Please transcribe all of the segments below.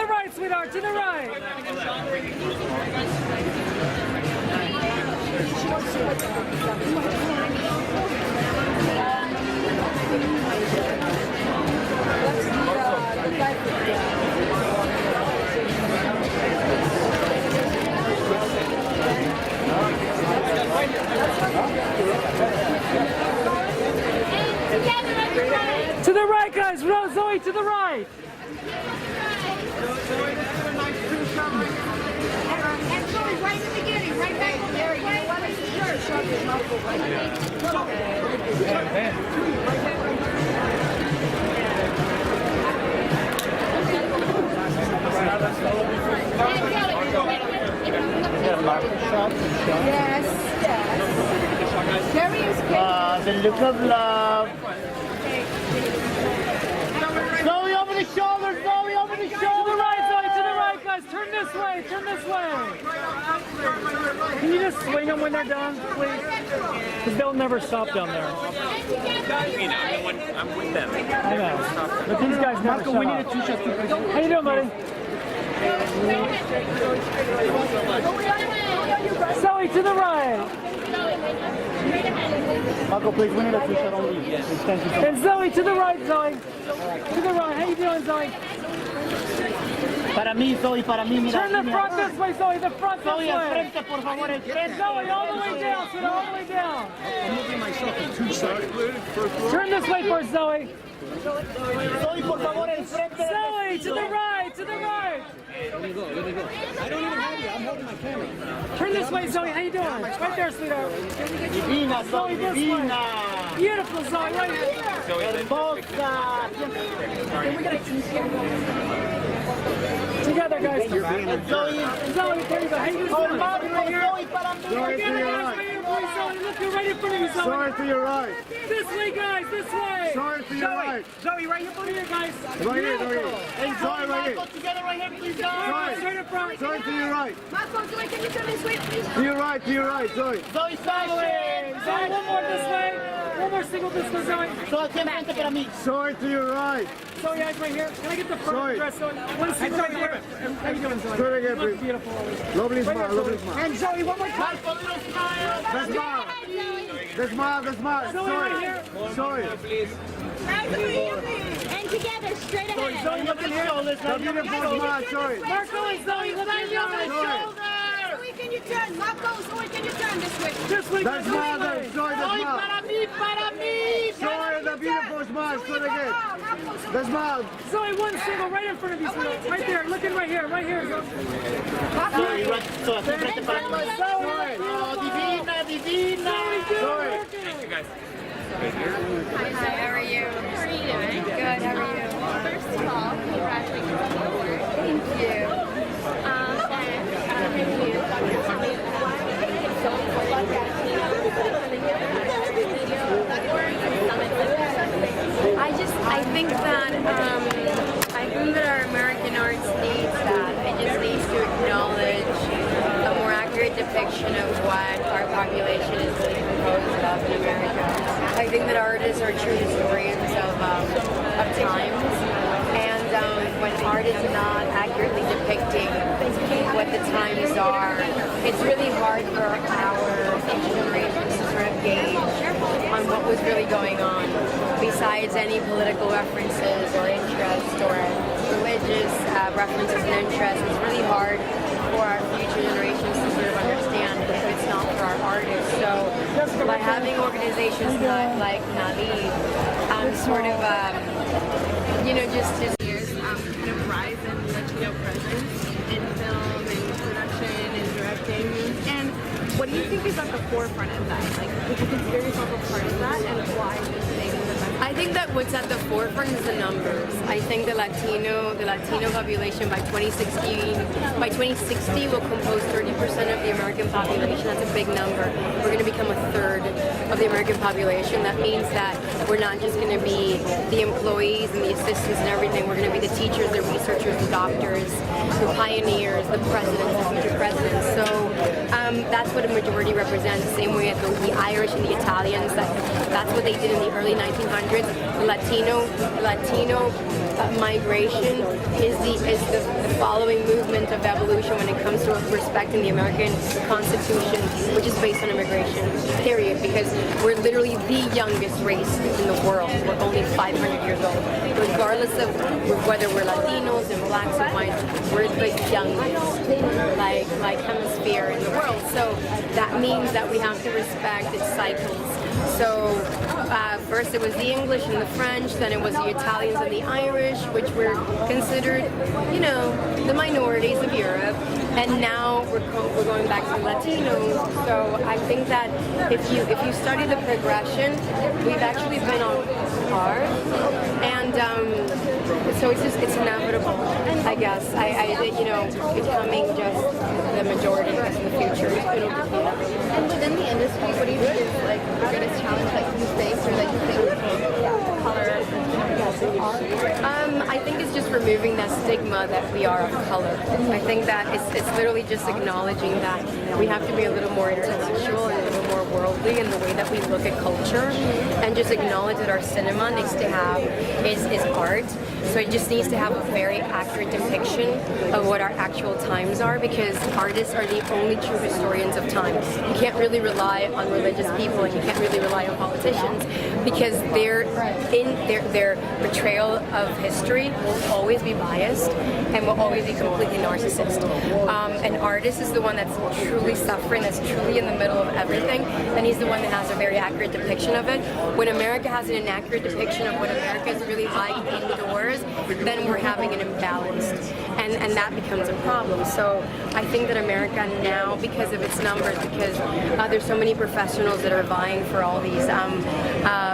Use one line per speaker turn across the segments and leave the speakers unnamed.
the right, sweetheart, to the right. To the right, guys. Zoe, to the right.
And Zoe, right in the beginning, right back there. You want to see her? Show your muscle right Yes, yes. There he is.
The look of love. Zoe over the shoulder, Zoe over the shoulder.
To the right, Zoe, to the right, guys. Turn this way, turn this way. Can you just swing them when they're done, please? Because they'll never stop down there.
I'm with them.
I know. But these guys never stop.
We need a two-shot.
How you doing, buddy? Zoe, to the right.
Marco, please, we need a two-shot only.
And Zoe, to the right, Zoe. To the right. How you doing, Zoe?
Para mí, Zoe, para mí, mira.
Turn the front this way, Zoe. The front this
Zoe, al
way.
frente, por favor, el frente.
Zoe, all the way down, sweetheart, all the way down.
I'm moving myself in two sides.
Turn this way first, Zoe.
Zoe, por favor, el frente.
Zoe, to the right, to the right.
Let me go. I don't even have you. I'm holding my camera.
Turn this way, Zoe. How you doing? Right there, sweetheart.
Divina,
Zoe,
Zoe,
this way.
divina.
Beautiful, Zoe, right here.
Hermosa.
Together, guys.
Zoe,
Zoe, there you go. How you doing?
Zoe, para mí.
Together, guys, right here, please, Zoe. Look, you're right in front of me, Zoe.
Sorry to your right.
This way, guys, this way.
Sorry to your right.
Zoe, right in front of you, guys.
Right here, right here.
Hey,
Sorry, right here.
together right here, please, Zoe.
Sorry.
Straight in front.
Sorry to your right.
Marco, Zoe, can you turn this way, please?
To your right, sorry.
Zoe, Sasha.
Zoe, one more this way. One more single this way, Zoe.
Zoe, aquí enfrente para mí.
Sorry to your right.
Zoe, eyes right here. Can I get the front of the
Zoe.
dress, Zoe? One single right here. How you doing, Zoe?
Straight again,
You look
please.
beautiful.
Lovely
Right
smile,
here,
lovely
Zoe.
smile.
And Zoe, one more time.
Marco, little smile.
The smile. The smile, the smile.
Zoe, right
Sorry.
here.
Sorry.
And together, straight ahead.
Zoe, look in here.
The beautiful smile, sorry.
Marco and Zoe, look in here.
Sorry.
Zoe, can you turn? Marco, Zoe, can you turn this way?
This way,
The
guys,
smile,
this way.
sorry, the
Zoe,
smile.
para mí, para mí.
Sorry, the beautiful smile, straight again. The smile.
Zoe, one single right in front of you, Zoe. Right there, looking right here, right here. Zoe.
Zoe, aquí enfrente para mí. Oh, divina, divina.
Sorry.
Hi, how are you? How are you doing? Good, how are you? First of all, congratulations on the award. Thank you. Thank you. Dr. Zoe, why it's so important that Latino putting together a video award and summit or something? I think that our American arts needs that. It just needs to acknowledge a more accurate depiction of what our population is really composed of in America. I think that artists are true historians of times, and when art is not accurately depicting what the times are, it's really hard for our generations to sort of gauge on what was really going on, besides any political references or interest or religious references and interests. It's really hard for our future generations to sort of understand if it's not for our artists. So by having organizations like NALIP, sort of, just
years, kind of rise in Latino presence in film and production and directing. And what do you think is at the forefront of that? Like, would you consider yourself a part of that, and why do you think that?
I think that what's at the forefront is the numbers. I think the Latino population by 2060 will compose 30% of the American population. That's a big number. We're going to become a third of the American population. That means that we're not just going to be the employees and the assistants and everything. We're going to be the teachers, the researchers, the doctors, the pioneers, the presidents, the future presidents. So That's what a majority represents, the same way as the Irish and the Italians. That's what they did in the early 1900s. Latino migration is the following movement of evolution when it comes to respecting the American Constitution, which is based on immigration, period, because we're literally the youngest race in the world. We're only 500 years old. Regardless of whether we're Latinos and blacks or whites, we're the youngest, like hemisphere in the world. So that means that we have to respect its cycles. So first it was the English and the French, then it was the Italians and the Irish, which were considered, you know, the minorities of Europe. And now we're going back to Latinos. So I think that if you study the progression, we've actually been on par, and so it's inevitable. I guess becoming just the majority in the future. It'll be inevitable.
And within the industry, what do you think is like the greatest challenge like you face, or like you think color?
I think it's just removing that stigma that we are of color. I think that it's literally just acknowledging that we have to be a little more intellectual and a little more worldly in the way that we look at culture, and just acknowledge that our cinema needs to have is art. So it just needs to have a very accurate depiction of what our actual times are, because artists are the only true historians of time. You can't really rely on religious people, and you can't really rely on politicians, because their portrayal of history will always be biased and will always be completely narcissist. An artist is the one that's truly suffering, that's truly in the middle of everything, and he's the one that has a very accurate depiction of it. When America has an inaccurate depiction of what America is really like indoors, then we're having an imbalance, and that becomes a problem. So I think that America now, because of its numbers, because there's so many professionals that are vying for all these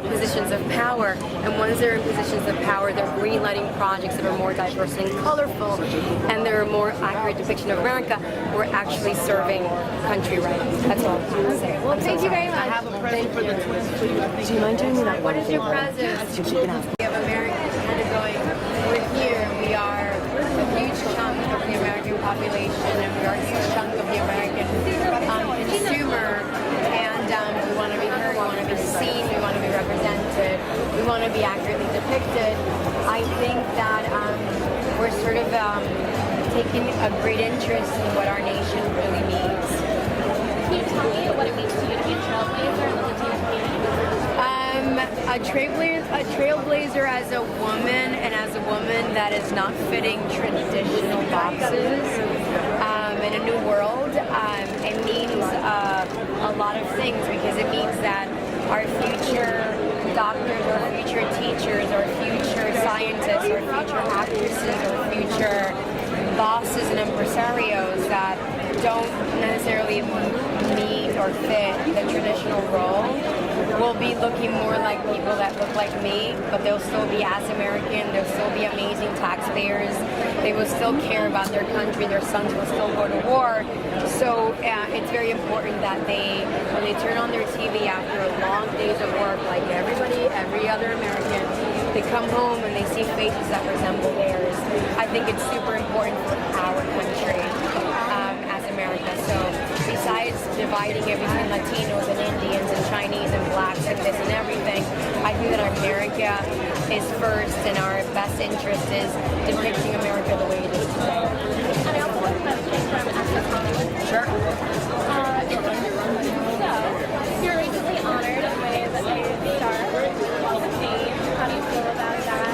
positions of power, and once they're in positions of power, they're greenlighting projects that are more diverse and colorful, and they're a more accurate depiction of America. We're actually serving country right. That's all I'm trying to say.
Well, thank you very much.
I have a present for the twins, please.
Do you mind doing me that? What is your present? We have Americans kind of going, we're here, we are a huge chunk of the American population, and we are a huge chunk of the American consumer, and we want to be heard, we want to be seen, we want to be represented, we want to be accurately depicted. I think that we're sort of taking a great interest in what our nation really needs.
Can you tell me what it means to you to be a trailblazer in the Latino community?
A trailblazer as a woman, and as a woman that is not fitting traditional boxes in a new world. It means a lot of things, because it means that our future doctors, our future teachers, our future scientists, our future actresses, our future bosses and impresarios that don't necessarily meet or fit the traditional role will be looking more like people that look like me, but they'll still be as American, they'll still be amazing taxpayers, they will still care about their country, their sons will still go to war. So it's very important that when they turn on their TV after a long days of work, like every other American, they come home and they see faces that resemble theirs. I think it's super important for our country as America. So besides dividing it between Latinos and Indians and Chinese and blacks and this and everything, I think that America is first, and our best interest is depicting America the way it is today.
And I also want to mention from Access Hollywood.
Sure.
So, you're recently honored with a star Wall of Fame. How do you feel about that?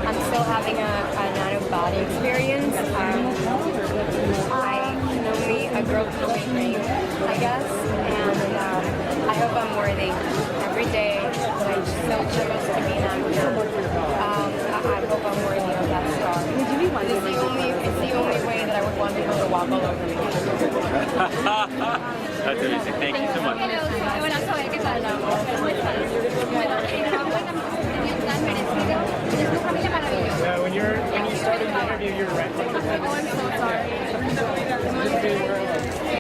I'm still having an out-of-body experience. A girl can only dream, I guess, and I hope I'm worthy. Every day, I so chose to be an actor. I hope I'm worthy of that star. It's the only way that I would want people to walk all over me.